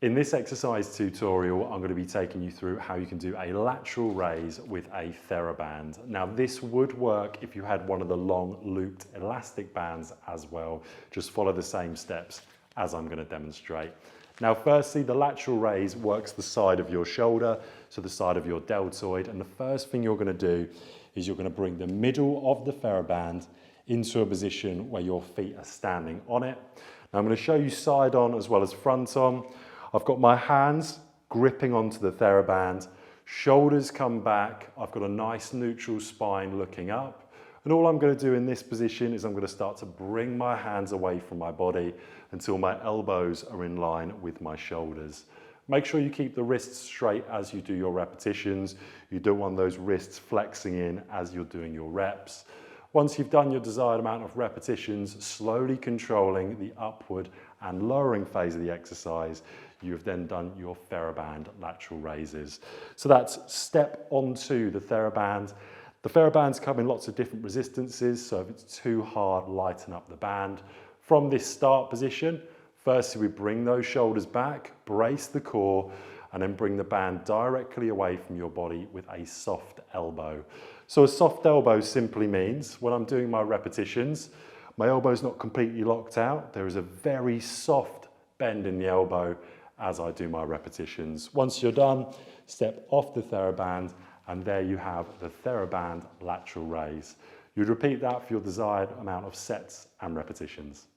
In this exercise tutorial, I'm going to be taking you through how you can do a lateral raise with a Theraband. Now this would work if you had one of the long looped elastic bands as well. Just follow the same steps as I'm going to demonstrate. Now firstly, the lateral raise works the side of your shoulder, so the side of your deltoid, and the first thing you're going to do is you're going to bring the middle of the Theraband into a position where your feet are standing on it. Now I'm going to show you side on as well as front on. I've got my hands gripping onto the Theraband, shoulders come back, I've got a nice neutral spine looking up, and all I'm going to do in this position is I'm going to start to bring my hands away from my body until my elbows are in line with my shoulders. Make sure you keep the wrists straight as you do your repetitions. You don't want those wrists flexing in as you're doing your reps. Once you've done your desired amount of repetitions, slowly controlling the upward and lowering phase of the exercise, you've then done your Theraband lateral raises. So that's step onto the Theraband. The Therabands come in lots of different resistances, so if it's too hard, lighten up the band. From this start position, firstly we bring those shoulders back, brace the core, and then bring the band directly away from your body with a soft elbow. So a soft elbow simply means when I'm doing my repetitions, my elbow's not completely locked out. There is a very soft bend in the elbow as I do my repetitions. Once you're done, step off the Theraband, and there you have the Theraband lateral raise. You'd repeat that for your desired amount of sets and repetitions.